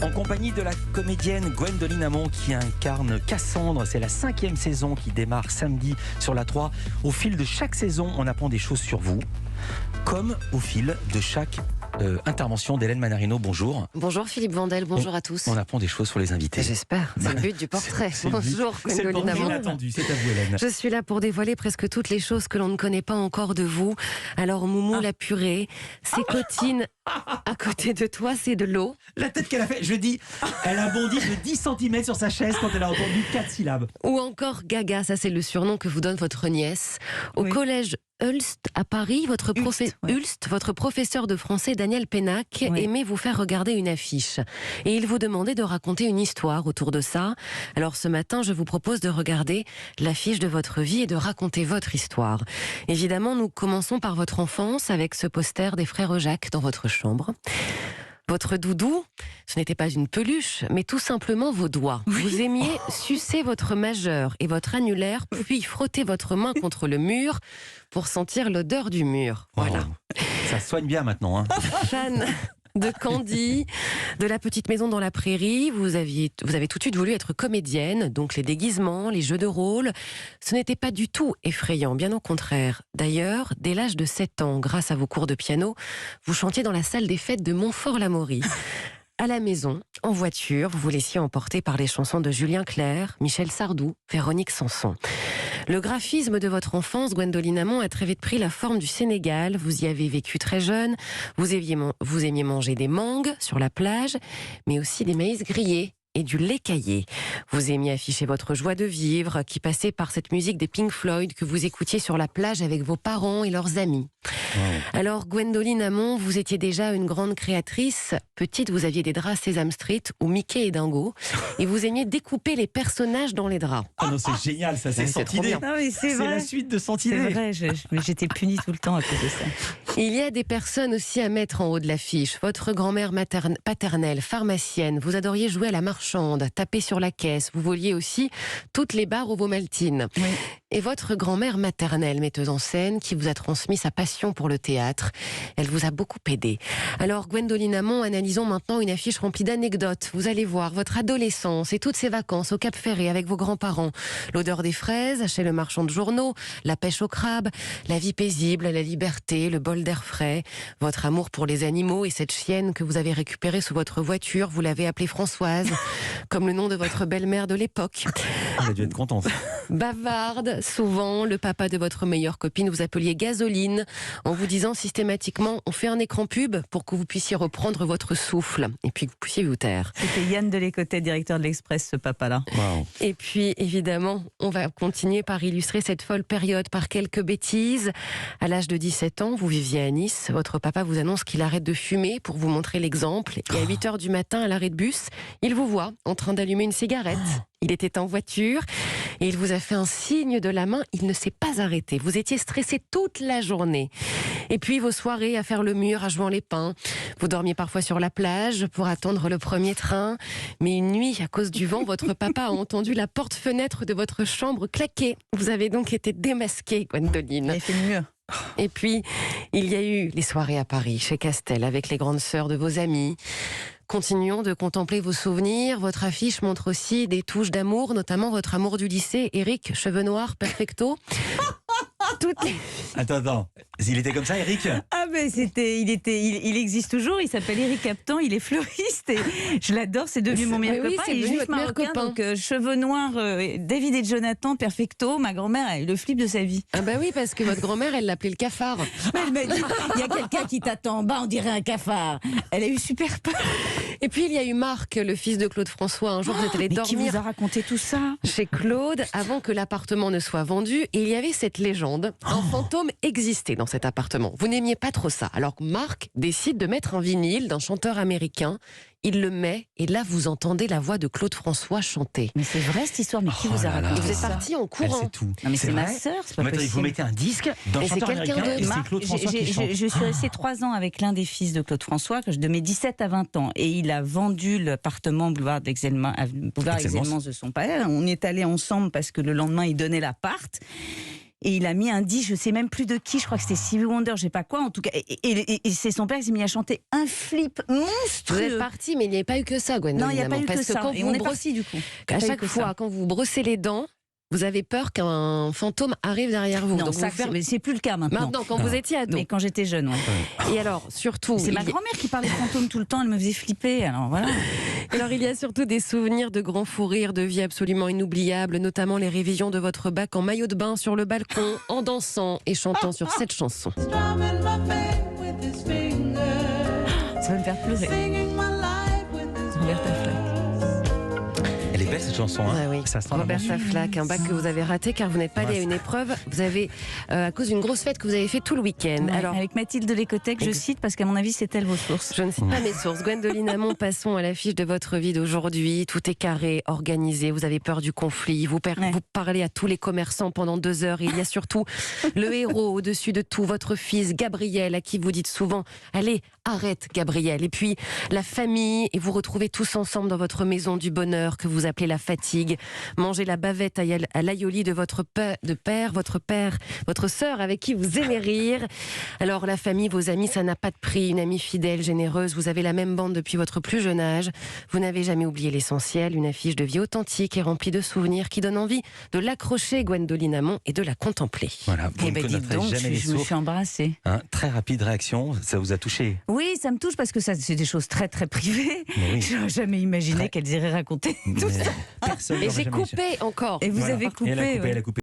en compagnie de la comédienne Gwendoline Amon qui incarne Cassandre. C'est la 5e saison qui démarre samedi sur la 3. Au fil de chaque saison, on apprend des choses sur vous, comme au fil de chaque intervention d'Hélène Manarino. Bonjour. Bonjour Philippe Vandel, bonjour à tous. On apprend des choses sur les invités. J'espère, c'est le but du portrait. Bonjour Gwendoline Amon. Attendu, c'est à vous Hélène. Je suis là pour dévoiler presque toutes les choses que l'on ne connaît pas encore de vous. Alors Moumou la purée, ses cotines à côté de toi, c'est de l'eau. La tête qu'elle a fait, je dis, elle a bondi de 10 cm sur sa chaise quand elle a entendu 4 syllabes. Ou encore Gaga, ça c'est le surnom que vous donne votre nièce. Au collège Hulst à Paris, votre professeur de français Daniel Pénac aimait vous faire regarder une affiche. Et il vous demandait de raconter une histoire autour de ça. Alors ce matin, je vous propose de regarder l'affiche de votre vie et de raconter votre histoire. Évidemment, nous commençons par votre enfance avec ce poster des frères Jacques dans votre chambre. Votre doudou, ce n'était pas une peluche, mais tout simplement vos doigts. Vous aimiez sucer votre majeur et votre annulaire, puis frotter votre main contre le mur pour sentir l'odeur du mur. Voilà. Ça soigne bien maintenant. Fan de Candy, de La Petite Maison dans la Prairie, vous avez tout de suite voulu être comédienne, donc les déguisements, les jeux de rôle, ce n'était pas du tout effrayant, bien au contraire. D'ailleurs, dès l'âge de 7 ans, grâce à vos cours de piano, vous chantiez dans la salle des fêtes de Montfort-l'Amaury. À la maison, en voiture, vous vous laissiez emporter par les chansons de Julien Clerc, Michel Sardou, Véronique Sanson. Le graphisme de votre enfance, Gwendoline Amon, a très vite pris la forme du Sénégal. Vous y avez vécu très jeune. Vous aimiez manger des mangues sur la plage, mais aussi des maïs grillés et du lait caillé. Vous aimiez afficher votre joie de vivre, qui passait par cette musique des Pink Floyd que vous écoutiez sur la plage avec vos parents et leurs amis. Alors, Gwendoline Amon, vous étiez déjà une grande créatrice. Petite, vous aviez des draps Sesame Street ou Mickey et Dingo. Et vous aimiez découper les personnages dans les draps. Ah non, c'est génial, ça, c'est Santidé. C'est la suite de Santidé. C'est vrai, j'étais punie tout le temps à cause de ça. Il y a des personnes aussi à mettre en haut de l'affiche. Votre grand-mère paternelle, pharmacienne, vous adoriez jouer à la marchande, taper sur la caisse. Vous voliez aussi toutes les barres Ovomaltine. Oui. Et votre grand-mère maternelle, metteuse en scène, qui vous a transmis sa passion pour le théâtre. Elle vous a beaucoup aidé. Alors, Gwendoline Amon, analysons maintenant une affiche remplie d'anecdotes. Vous allez voir votre adolescence et toutes ces vacances au Cap Ferré avec vos grands-parents. L'odeur des fraises chez le marchand de journaux, la pêche au crabe, la vie paisible, la liberté, le bol d'air frais, votre amour pour les animaux et cette chienne que vous avez récupérée sous votre voiture. Vous l'avez appelée Françoise, comme le nom de votre belle-mère de l'époque. Elle a dû être contente. Bavarde, souvent, le papa de votre meilleure copine, vous appeliez Gasoline, en vous disant systématiquement, on fait un écran pub pour que vous puissiez reprendre votre souffle, et puis que vous puissiez vous taire. C'était Yann Delécotet, directeur de l'Express, ce papa-là. Wow. Et puis, évidemment, on va continuer par illustrer cette folle période par quelques bêtises. À l'âge de 17 ans, vous viviez à Nice, votre papa vous annonce qu'il arrête de fumer pour vous montrer l'exemple, et à 8h du matin, à l'arrêt de bus, il vous voit en train d'allumer une cigarette. Il était en voiture et il vous a fait un signe de la main. Il ne s'est pas arrêté. Vous étiez stressé toute la journée. Et puis vos soirées à faire le mur, à jouer en lépin. Vous dormiez parfois sur la plage pour attendre le premier train. Mais une nuit, à cause du vent, votre papa a entendu la porte-fenêtre de votre chambre claquer. Vous avez donc été démasquée, Gwendoline. Il a fait mieux. Et puis, il y a eu les soirées à Paris, chez Castel, avec les grandes sœurs de vos amis. Continuons de contempler vos souvenirs. Votre affiche montre aussi des touches d'amour, notamment votre amour du lycée, Eric, cheveux noirs, perfecto. Attends. Il était comme ça, Eric ? Ah ben il existe toujours. Il s'appelle Eric Captan. Il est fleuriste et je l'adore. C'est devenu mon meilleur copain. Il est juif marocain, donc cheveux noirs, David et Jonathan, perfecto. Ma grand-mère a eu le flip de sa vie. Ah bah oui, parce que votre grand-mère, elle l'appelait le cafard. Elle m'a dit, il y a quelqu'un qui t'attend en bas, on dirait un cafard. Elle a eu super peur. Et puis il y a eu Marc, le fils de Claude François. Un jour, vous êtes allé dormir. Qui vous a raconté tout ça ? Chez Claude, avant que l'appartement ne soit vendu, et il y avait cette légende. Un fantôme existait dans cet appartement. Vous n'aimiez pas trop ça. Alors Marc décide de mettre un vinyle d'un chanteur américain. Il le met et là vous entendez la voix de Claude François chanter. Mais c'est vrai cette histoire, mais qui vous a raconté Vous êtes ça ? parti en courant. Elle sait tout. Non mais c'est ma sœur, c'est pas possible. Vous mettez un disque d'un Et c'est chanteur quelqu'un américain d'autre. et c'est Claude François qui chante. Je suis restée 3 ans avec l'un des fils de Claude François, de mes 17 à 20 ans. Et il a vendu l'appartement boulevard d'Exelmans de son père. On est allés ensemble parce que le lendemain, il donnait l'appart. Et il a mis un disque, je sais même plus de qui, je crois que c'était Stevie Wonder, je sais pas quoi, en tout cas. Et c'est son père qui s'est mis à chanter un flip monstrueux. Vous êtes parti, mais il n'y avait pas eu que ça, Gwendoline. Non, il n'y a pas eu parce que ça. Quand Et vous on est brossez- parti du coup. À chaque fois, quand vous brossez les dents, vous avez peur qu'un fantôme arrive derrière vous. Non, Donc ça, vous fermez- mais c'est plus le cas maintenant. Maintenant, quand vous étiez ado. Mais quand j'étais jeune, ouais. Et alors, surtout, C'est ma il y a- grand-mère qui parlait de fantômes tout le temps, elle me faisait flipper. Alors voilà. alors, il y a surtout des souvenirs de grands fous rires, de vie absolument inoubliables, notamment les révisions de votre bac en maillot de bain sur le balcon, en dansant et chantant sur cette chanson. Ça va me faire pleurer. Roberta Flack. Elle est belle cette chanson, hein. Ah oui. Ça sent la Roberta Flack, un bac que vous avez raté car vous n'êtes pas allé à une épreuve. Vous avez, à cause d'une grosse fête que vous avez fait tout le week-end. Ouais, Alors, avec Mathilde Lécotec, je cite parce qu'à mon avis, c'est elle vos sources. je ne cite pas mes sources. Gwendoline Amont, passons à l'affiche de votre vie d'aujourd'hui. Tout est carré, organisé. Vous avez peur du conflit. Vous parlez à tous les commerçants pendant 2 heures. Il y a surtout le héros au-dessus de tout, votre fils Gabriel, à qui vous dites souvent « Allez, arrête Gabriel ». Et puis la famille, et vous retrouvez tous ensemble dans votre maison du bonheur que vous appelez la fatigue. Mangez la bavette à l'aïoli de votre père, votre sœur avec qui vous aimez rire. Alors la famille, vos amis, ça n'a pas de prix. Une amie fidèle, généreuse, vous avez la même bande depuis votre plus jeune âge. Vous n'avez jamais oublié l'essentiel, une affiche de vie authentique et remplie de souvenirs qui donne envie de l'accrocher, Gwendoline Amont, et de la contempler. Voilà, vous Eh ne ben, dites connaîtrez donc, jamais les je me sources. suis embarrassée. Hein, très rapide réaction, ça vous a touché? Oui, ça me touche parce que ça, c'est des choses très très privées. Mais oui. Je n'aurais jamais imaginé Très. qu'elles iraient raconter tout Mais ça. personne Et n'aurait j'ai jamais coupé encore. Et vous Voilà. avez coupé. Et elle a coupé, ouais. elle a coupé.